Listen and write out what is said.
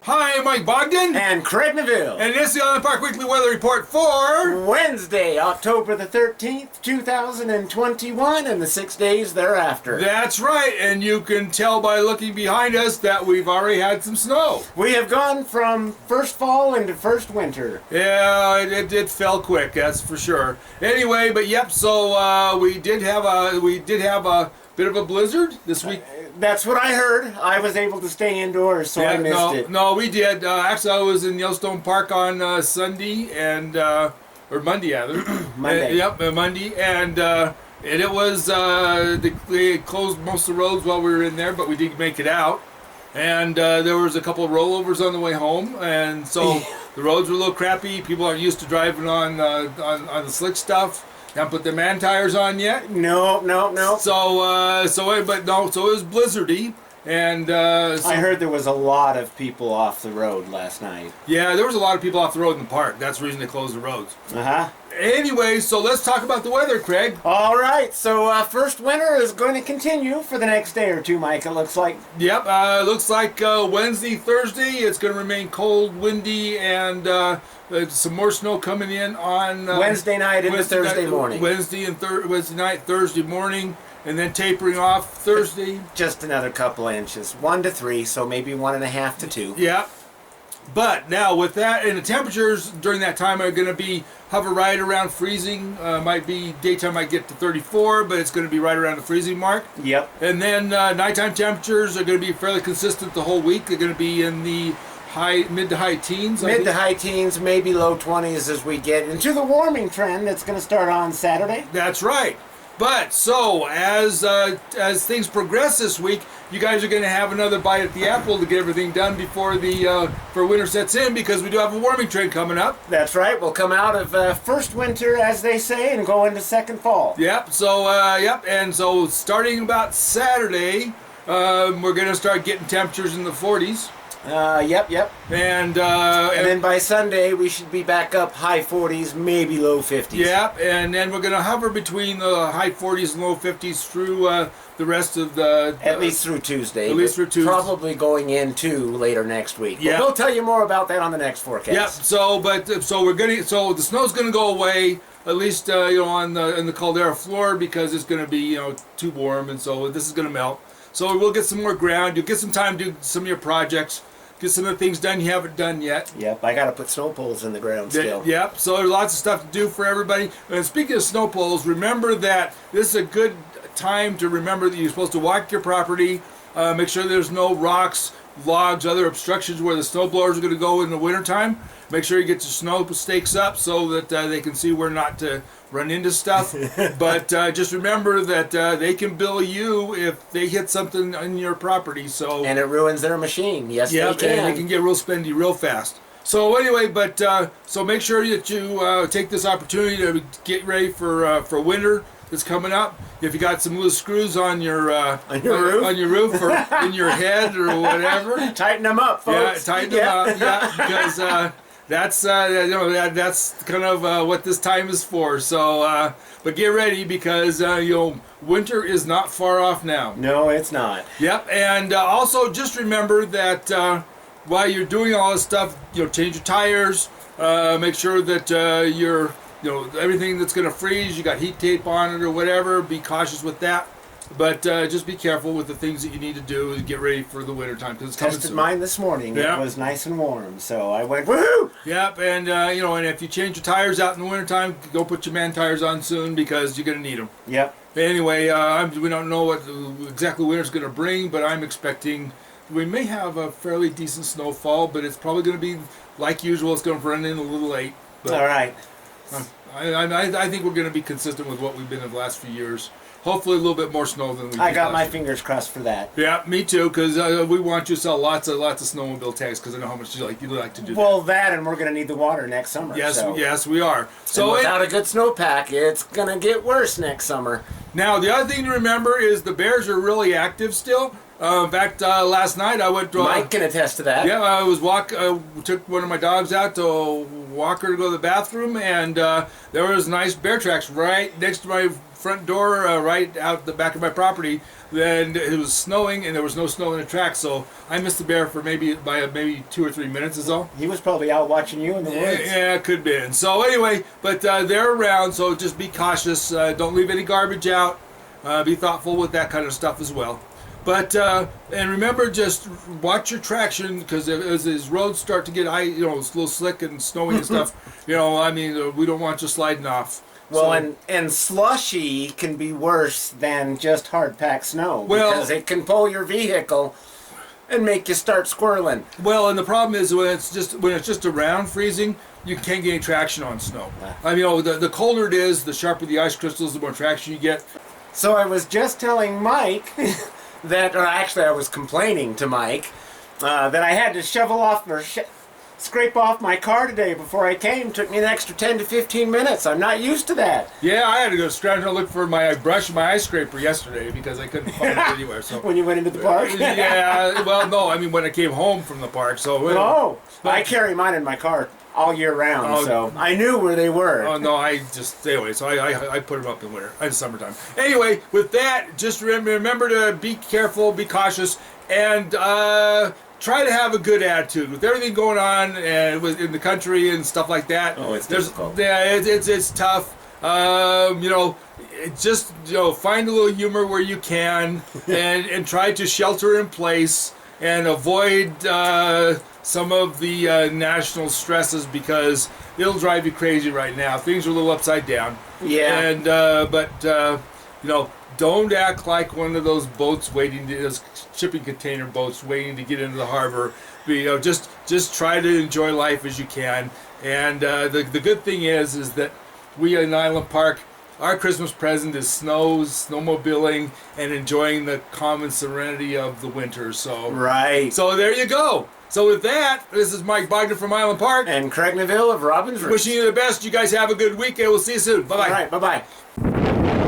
Hi, I'm Mike Bogden. And Craig Neville. And this is the Island Park Weekly Weather Report for Wednesday, October the 13th, 2021, and the 6 days thereafter. That's right, and you can tell by looking behind us that we've already had some snow. We have gone from first fall into first winter. Yeah, it fell quick, that's for sure. Anyway, but yep, so we did have a bit of a blizzard this week. That's what I heard. I was able to stay indoors, so I missed it. No, we did. Actually, I was in Yellowstone Park on Sunday and or Monday, rather. Monday. Monday, and it was they closed most of the roads while we were in there, but we did make it out. And there was a couple of rollovers on the way home, and so the roads were a little crappy. People aren't used to driving on the slick stuff. Haven't put the man tires on yet. No. So it was blizzardy, and I heard there was a lot of people off the road last night. Yeah, there was a lot of people off the road in the park. That's the reason they closed the roads. Anyway, so let's talk about the weather, Craig. All right, so first winter is going to continue for the next day or two, Mike, it looks like. Yep, it looks like Wednesday, Thursday, it's going to remain cold, windy, and some more snow coming in on Wednesday night into Thursday morning. Wednesday night, Thursday morning, and then tapering off Thursday. Just another couple inches, 1 to 3, so maybe 1.5 to 2. Yeah. But now with that, and the temperatures during that time are going to hover right around freezing. Daytime might get to 34, but it's going to be right around the freezing mark. Yep. And then nighttime temperatures are going to be fairly consistent the whole week. They're going to be in the mid to high teens. Mid to high teens, maybe low 20s as we get into the warming trend that's going to start on Saturday. That's right. But so as things progress this week, you guys are going to have another bite at the apple to get everything done before for winter sets in, because we do have a warming trend coming up. That's right. We'll come out of first winter, as they say, and go into second fall. Yep. So and so starting about Saturday, we're going to start getting temperatures in the 40s. Yep. And then by Sunday, we should be back up high 40s, maybe low 50s. Yep, and then we're going to hover between the high 40s and low 50s through the rest of the... At least through Tuesday. At least through Tuesday. Probably going into later next week. Yeah. We'll tell you more about that on the next forecast. Yep, so the snow's going to go away, at least on the caldera floor, because it's going to be too warm, and so this is going to melt. So we'll get some more ground. You'll get some time to do some of your projects. Get some of the things done you haven't done yet. Yep, I got to put snow poles in the ground still. Yep, so there's lots of stuff to do for everybody. And speaking of snow poles, remember that this is a good time to remember that you're supposed to walk your property, make sure there's no rocks, logs, other obstructions where the snow blowers are going to go in the wintertime. Make sure you get your snow stakes up so that they can see where not to run into stuff. But just remember that they can bill you if they hit something on your property. And it ruins their machine. Yes, they can. And they can get real spendy real fast. So anyway, so make sure that you take this opportunity to get ready for winter that's coming up. If you got some loose screws on your roof or in your head or whatever, tighten them up, folks. Yeah, tighten them up. Yeah, because that's that's kind of what this time is for. So, but get ready, because winter is not far off now. No, it's not. Yep, and also just remember that while you're doing all this stuff, change your tires. Make sure that you're everything that's going to freeze, you got heat tape on it or whatever. Be cautious with that. But just be careful with the things that you need to do to get ready for the winter time, because it's coming soon. Tested mine this morning. Yeah. It was nice and warm, so I went woohoo! Yep, and and if you change your tires out in the winter time, go put your man tires on soon, because you're going to need them. Yep. Anyway, we don't know what exactly winter's going to bring, but I'm expecting we may have a fairly decent snowfall, but it's probably going to be like usual. It's going to run in a little late. But all right. I think we're going to be consistent with what we've been in the last few years. Hopefully a little bit more snow than we did. I got my fingers crossed for that. Yeah, me too, because we want you to sell lots of snowmobile tags, because I know how much you like to do that. Well, that, and we're going to need the water next summer. Yes, we are. So without a good snowpack, it's going to get worse next summer. Now, the other thing to remember is the bears are really active still. In fact, last night I went to... Mike can attest to that. Yeah, I was took one of my dogs out to walk her to go to the bathroom, and there was nice bear tracks right next to my front door, right out the back of my property. then it was snowing and there was no snow in the track, so I missed the bear for maybe 2 or 3 minutes or so. He was probably out watching you in the woods. Yeah, it could be. And so anyway, but they're around, so just be cautious. Don't leave any garbage out. Be thoughtful with that kind of stuff as well. But and remember, just watch your traction, because as these roads start to get it's a little slick and snowy and stuff. I mean, we don't want you sliding off. Well, So- and slushy can be worse than just hard packed snow, Well- because it can pull your vehicle and make you start squirreling. Well, and the problem is when it's just around freezing, you can't get any traction on snow. I mean, the colder it is, the sharper the ice crystals, the more traction you get. So I was just telling Mike or actually I was complaining to Mike that I had to shovel off or scrape off my car today before I came. Took me an extra 10 to 15 minutes. I'm not used to that. Yeah, I had to go scrounge and look for my brush and my ice scraper yesterday because I couldn't find it anywhere. So When you went into the park? yeah, well, no, I mean when I came home from the park. So Oh, I carry mine in my car all year round, Oh. so I knew where they were. Oh no, I just stay away. So I put them up in winter, in summertime. Anyway, with that, just remember to be careful, be cautious, and try to have a good attitude with everything going on and in the country and stuff like that. Oh, it's difficult. Yeah, it's tough. Just find a little humor where you can, and try to shelter in place and avoid some of the national stresses, because it'll drive you crazy right now. Things are a little upside down. Yeah. And don't act like one of those boats those shipping container boats waiting to get into the harbor. Just try to enjoy life as you can. And the good thing is that we in Island Park, our Christmas present is snowmobiling, and enjoying the calm and serenity of the winter. So Right. So there you go. So with that, this is Mike Bogden from Island Park. And Craig Neville of Robbins Roost. Wishing you the best. You guys have a good weekend. We'll see you soon. Bye-bye. All right, bye-bye.